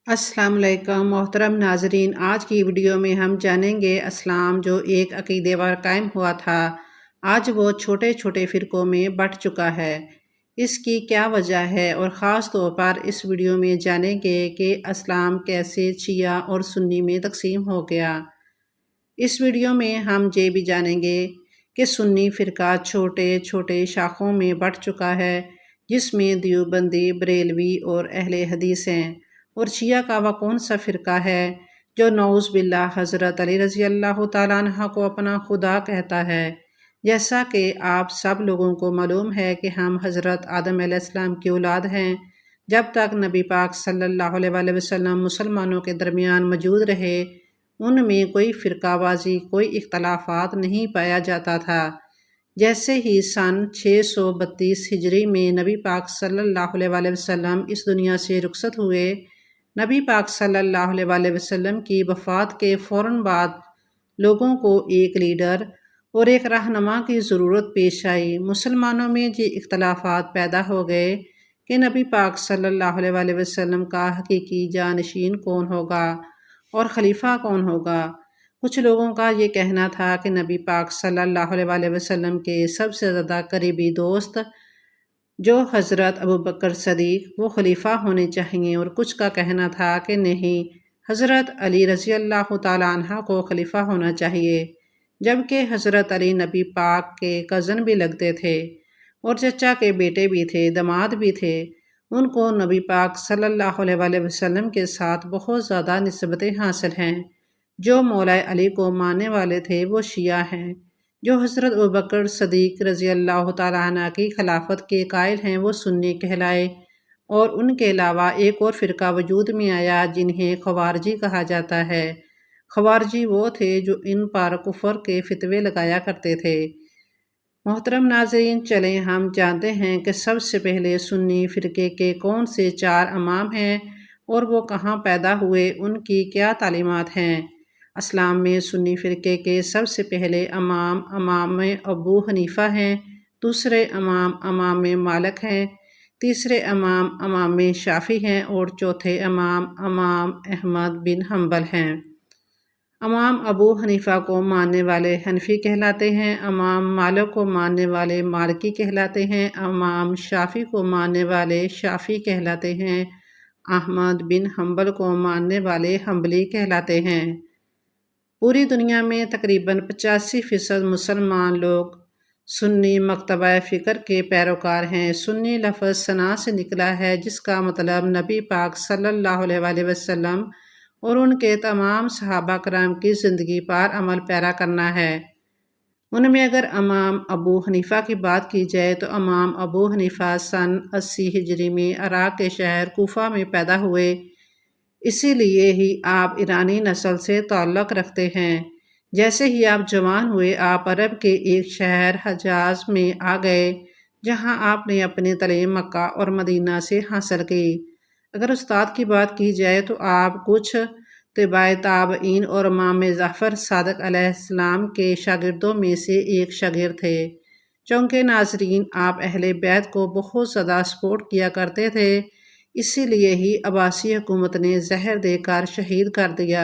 अस्सलाम वालेकुम मोहतरम नाजरीन। आज की वीडियो में हम जानेंगे इस्लाम जो एक अकीदे पर कायम हुआ था, आज वो छोटे छोटे फ़िरक़ों में बँट चुका है। इसकी क्या वजह है और ख़ास तौर पर इस वीडियो में जानेंगे कि इस्लाम कैसे शिया और सुन्नी में तकसीम हो गया। इस वीडियो में हम ये भी जानेंगे कि सुन्नी फ़िरका छोटे छोटे शाखों में बँट चुका है, जिसमें देवबंदी, बरेलवी और अहले हदीस हैं। और शिया का वह कौन सा फ़िरका है जो नऊज़ बिल्लाह हज़रत अली रज़ी अल्लाह तआला अन्हु को अपना खुदा कहता है। जैसा कि आप सब लोगों को मालूम है कि हम हज़रत आदम अलैहिस्सलाम की औलाद हैं। जब तक नबी पाक सल्लल्लाहु अलैहि वसल्लम मुसलमानों के दरमियान मौजूद रहे, उनमें कोई फ़िरकाबाजी, कोई इख्तलाफात नहीं पाया जाता था। जैसे ही सन 632 हिजरी में नबी पाक सल्लल्लाहु अलैहि वसल्लम इस दुनिया से रुखसत हुए, नबी पाक सल्लल्लाहु अलैहि वसल्लम की वफ़ात के फ़ौरन बाद लोगों को एक लीडर और एक रहनुमा की ज़रूरत पेश आई। मुसलमानों में ये इख्तलाफात पैदा हो गए कि नबी पाक सल्लल्लाहु अलैहि वसल्लम का हकीकी जानशीन कौन होगा और खलीफा कौन होगा। कुछ लोगों का ये कहना था कि नबी पाक सल्लल्लाहु अलैहि वसल्लम के सबसे ज़्यादा करीबी दोस्त जो हज़रत अबू बकर सदीक वो खलीफा होने चाहिए, और कुछ का कहना था कि नहीं, हज़रत अली रज़ी अल्लाह तआला अन्हु को खलीफा होना चाहिए। जबकि हज़रत अली नबी पाक के कज़न भी लगते थे और चचा के बेटे भी थे, दामाद भी थे। उनको नबी पाक सल्लल्लाहु अलैहि वसल्लम के साथ बहुत ज़्यादा निस्बतें हासिल हैं। जो मौला अली को मानने वाले थे वो शिया हैं। जो हज़रत अबू बकर सदीक रज़ी अल्लाह तआला अन्हु की खिलाफत के कायल हैं वो सुन्नी कहलाए। और उनके अलावा एक और फ़िरका वजूद में आया जिन्हें ख़वारिजी कहा जाता है। ख़वारिजी वो थे जो इन पर कुफ़र के फ़ितवे लगाया करते थे। मोहतरम नाज़रीन, चलें हम जानते हैं कि सबसे पहले सुन्नी फ़िरके के कौन से 4 इमाम हैं और वो कहाँ पैदा हुए, उनकी क्या तालीमात हैं। इस्लाम में सुन्नी फ़िरके के सबसे पहले इमाम अबू हनीफ़ा हैं, दूसरे इमाम मालिक हैं, तीसरे इमाम शाफ़ी हैं और चौथे इमाम अहमद बिन हम्बल हैं। इमाम अबू हनीफ़ा को मानने वाले हनफी कहलाते हैं, इमाम मालिक को मानने वाले मालिकी कहलाते हैं, इमाम शाफ़ी को मानने वाले शाफ़ी कहलाते हैं, अहमद बिन हम्बल को मानने वाले हम्बली कहलाते हैं। पूरी दुनिया में तकरीबन 85% मुसलमान लोग सुन्नी मकतबा फ़िक्र के पैरोकार हैं। सुन्नी लफ्ज़ सना से निकला है, जिसका मतलब नबी पाक सल्लल्लाहु अलैहि वसल्लम और उनके तमाम सहाबा कराम की ज़िंदगी पर अमल पैरा करना है। उनमें अगर इमाम अबू हनीफ़ा की बात की जाए तो इमाम अबू हनीफ़ा सन 80 हिजरी में इराक़ के शहर कूफ़ा में पैदा हुए। इसीलिए ही आप ईरानी नस्ल से ताल्लुक़ रखते हैं। जैसे ही आप जवान हुए, आप अरब के एक शहर हजाज में आ गए, जहां आपने अपनी तालीम मक्का और मदीना से हासिल की। अगर उस्ताद की बात की जाए तो आप कुछ तिबाए ताबईन और इमाम जाफ़र सादिक अलैहिस्सलाम के शागिर्दों में से एक शागिर्द थे। चूँकि नाज़रीन, आप अहले बैत को बहुत ज़्यादा सपोर्ट किया करते थे, इसीलिए ही अब्बासी हुकूमत ने जहर देकर शहीद कर दिया।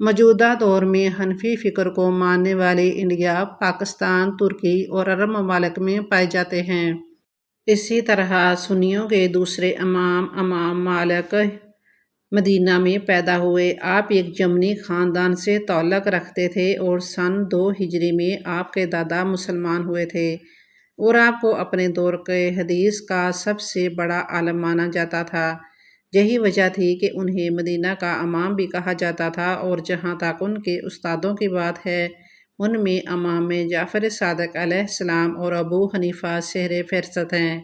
मौजूदा दौर में हनफी फ़िक्र को मानने वाले इंडिया, पाकिस्तान, तुर्की और अरब ममालिक में पाए जाते हैं। इसी तरह सुन्नियों के दूसरे इमाम मालिक मदीना में पैदा हुए। आप एक जमनी ख़ानदान से ताल्लुक़ रखते थे और सन 2 हिजरी में आपके दादा मुसलमान हुए थे और आपको अपने दौर के हदीस का सबसे बड़ा आलम माना जाता था। यही वजह थी कि उन्हें मदीना का इमाम भी कहा जाता था। और जहाँ तक उनके उस्तादों की बात है, उनमें इमाम जाफ़र सादिक अलैहिस्सलाम और अबू हनीफ़ा सहरे फ़हरिस्त हैं,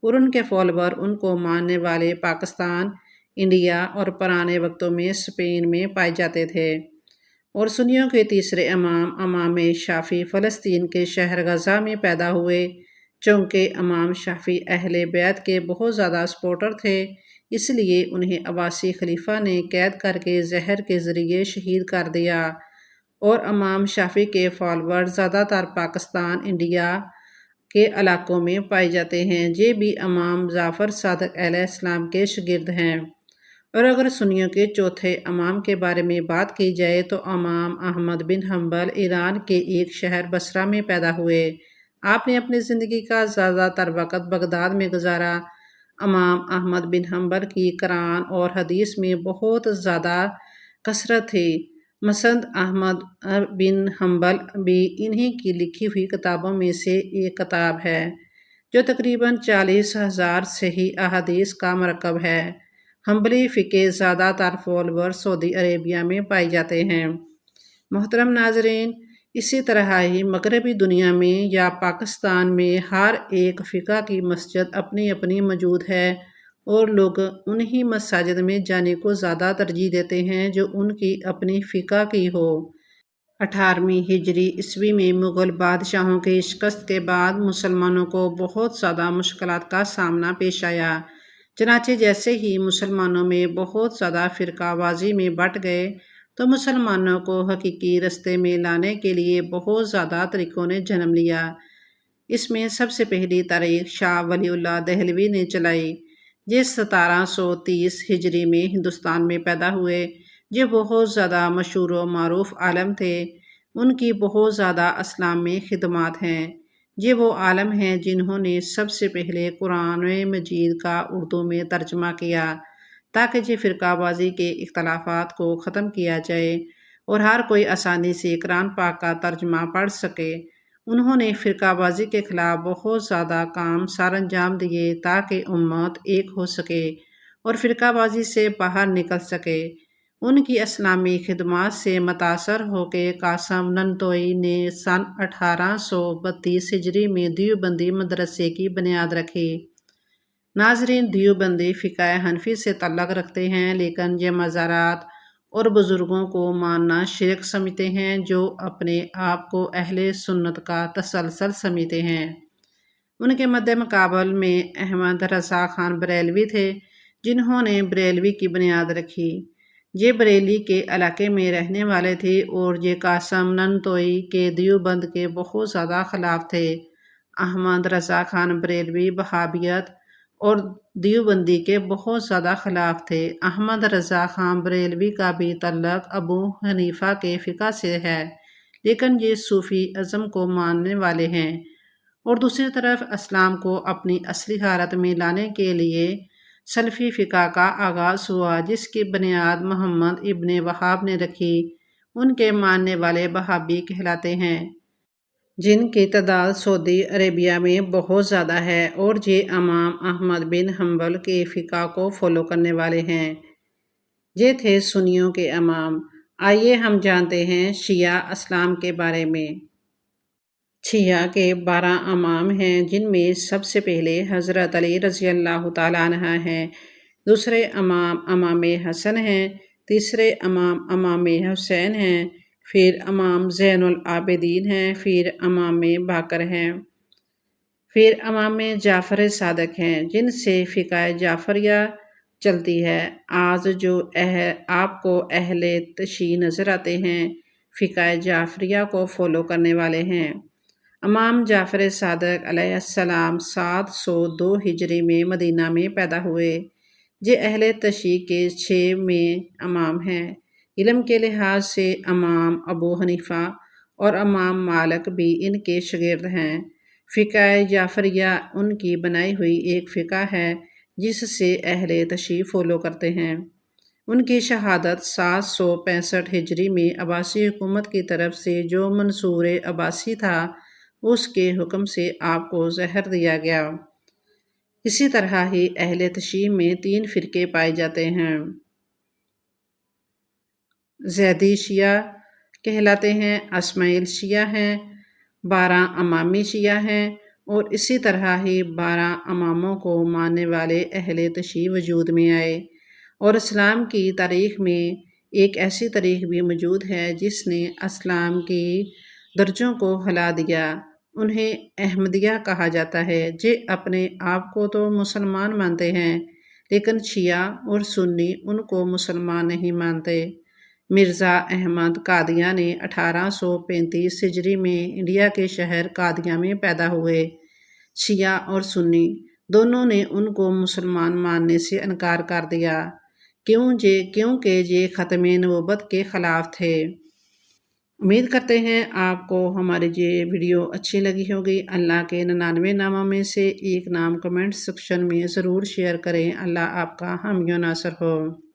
और उनके फॉलोवर उनको मानने वाले पाकिस्तान, इंडिया और पुराने वक्तों में स्पेन में पाए जाते थे। और सुन्नियों के तीसरे इमाम शाफ़ी फ़लस्तीन के शहर गज़ा में पैदा हुए। चूँकि इमाम शाफ़ी अहले बैत के बहुत ज़्यादा सपोर्टर थे, इसलिए उन्हें अब्बासी खलीफा ने कैद करके जहर के ज़रिए शहीद कर दिया। और इमाम शाफ़ी के फॉलोवर ज़्यादातर पाकिस्तान, इंडिया के इलाकों में पाए जाते हैं। ये भी इमाम जाफ़र सादिक अलैहिस्सलाम के शागिर्द हैं। اور اگر سنیوں کے چوتھے امام کے بارے میں بات کی جائے تو امام احمد بن حنبل ایران کے ایک شہر بصرہ میں پیدا ہوئے۔ آپ نے اپنی زندگی کا زیادہ تر وقت بغداد میں گزارا۔ امام احمد بن حنبل کی قرآن اور حدیث میں بہت زیادہ کثرت تھی۔ مسند احمد بن حنبل بھی انہی کی لکھی ہوئی کتابوں میں سے ایک کتاب ہے، جو تقریباً 40,000 صحیح احادیث کا مرکب ہے۔ حنبلی فقہ زیادہ تر فالوور سعودی عربیہ میں پائے جاتے ہیں۔ محترم ناظرین، اسی طرح ہی مغربی دنیا میں یا پاکستان میں ہر ایک فقہ کی مسجد اپنی اپنی موجود ہے، اور لوگ انہی مساجد میں جانے کو زیادہ ترجیح دیتے ہیں جو ان کی اپنی فقہ کی ہو۔ 18ویں ہجری عیسوی میں مغل بادشاہوں کی شکست کے بعد مسلمانوں کو بہت زیادہ مشکلات کا سامنا پیش آیا۔ چنانچہ جیسے ہی مسلمانوں میں بہت زیادہ فرقہ بازی میں بٹ گئے تو مسلمانوں کو حقیقی رستے میں لانے کے لیے بہت زیادہ طریقوں نے جنم لیا۔ اس میں سب سے پہلی تاریخ شاہ ولی اللہ دہلوی نے چلائی، جو 1730 ہجری میں ہندوستان میں پیدا ہوئے، جو بہت زیادہ مشہور و معروف عالم تھے۔ ان کی بہت زیادہ اسلام میں خدمات ہیں۔ یہ وہ عالم ہیں جنہوں نے سب سے پہلے قرآن مجید کا اردو میں ترجمہ کیا، تاکہ یہ فرقہ بازی کے اختلافات کو ختم کیا جائے اور ہر کوئی آسانی سے قرآن پاک کا ترجمہ پڑھ سکے۔ انہوں نے فرقہ بازی کے خلاف بہت زیادہ کام سر انجام دیے تاکہ امت ایک ہو سکے اور فرقہ بازی سے باہر نکل سکے۔ ان کی اسلامی خدمات سے متاثر ہو کے قاسم نانوتوی نے سن 1832 ہجری میں دیوبندی مدرسے کی بنیاد رکھی۔ ناظرین، دیوبندی فقہ حنفی سے تعلق رکھتے ہیں، لیکن یہ مزارات اور بزرگوں کو ماننا شرک سمجھتے ہیں جو اپنے آپ کو اہل سنت کا تسلسل سمجھتے ہیں۔ ان کے مد مقابل میں احمد رضا خان بریلوی تھے، جنہوں نے بریلوی کی بنیاد رکھی۔ یہ بریلی کے علاقے میں رہنے والے تھے اور یہ قاسم نانوتوی کے دیوبند کے بہت زیادہ خلاف تھے۔ احمد رضا خان بریلوی وہابیت اور دیوبندی کے بہت زیادہ خلاف تھے۔ احمد رضا خان بریلوی کا بھی تعلق ابو حنیفہ کے فقہ سے ہے، لیکن یہ صوفی ازم کو ماننے والے ہیں۔ اور دوسری طرف اسلام کو اپنی اصلی حالت میں لانے کے لیے سلفی فقہ کا آغاز ہوا، جس کی بنیاد محمد ابن وہاب نے رکھی۔ ان کے ماننے والے وہابی کہلاتے ہیں، جن کی تعداد سعودی عربیہ میں بہت زیادہ ہے، اور یہ امام احمد بن حنبل کے فقہ کو فالو کرنے والے ہیں۔ یہ تھے سنیوں کے امام۔ آئیے ہم جانتے ہیں شیعہ اسلام کے بارے میں۔ شیعہ کے 12 امام ہیں، جن میں سب سے پہلے حضرت علی رضی اللہ تعالیٰ عنہ ہیں، دوسرے امام امام حسن ہیں، تیسرے امام امام حسین ہیں، پھر امام زین العابدین ہیں، پھر امام باقر ہیں، پھر امام جعفر صادق ہیں، جن سے فقہ جعفریہ چلتی ہے۔ آج جو آپ کو اہل تشیع نظر آتے ہیں، فقہ جعفریہ کو فالو کرنے والے ہیں۔ امام جعفر صادق علیہ السلام 702 ہجری میں مدینہ میں پیدا ہوئے۔ یہ اہل تشیع کے 6ویں امام ہیں۔ علم کے لحاظ سے امام ابو حنیفہ اور امام مالک بھی ان کے شاگرد ہیں۔ فقہ جعفریہ ان کی بنائی ہوئی ایک فقہ ہے جس سے اہل تشیع فالو کرتے ہیں۔ ان کی شہادت 765 ہجری میں عباسی حکومت کی طرف سے جو منصور عباسی تھا، اس کے حکم سے آپ کو زہر دیا گیا۔ اسی طرح ہی اہل تشیع میں 3 فرقے پائے جاتے ہیں۔ زیدی شیعہ کہلاتے ہیں، اسماعیل شیعہ ہیں، 12 امامی شیعہ ہیں، اور اسی طرح ہی 12 اماموں کو ماننے والے اہل تشیع وجود میں آئے۔ اور اسلام کی تاریخ میں ایک ایسی تاریخ بھی موجود ہے جس نے اسلام کی درجوں کو ہلا دیا۔ انہیں احمدیہ کہا جاتا ہے۔ یہ اپنے آپ کو تو مسلمان مانتے ہیں، لیکن شیعہ اور سنی ان کو مسلمان نہیں مانتے۔ مرزا احمد قادیاں نے 1835 ہجری میں انڈیا کے شہر قادیاں میں پیدا ہوئے۔ شیعہ اور سنی دونوں نے ان کو مسلمان ماننے سے انکار کر دیا۔ کیونکہ یہ ختم نبوت کے خلاف تھے۔ امید کرتے ہیں آپ کو ہماری یہ ویڈیو اچھی لگی ہوگی۔ اللہ کے 99 ناموں میں سے ایک نام کمنٹ سیکشن میں ضرور شیئر کریں۔ اللہ آپ کا حامی و ناصر ہو۔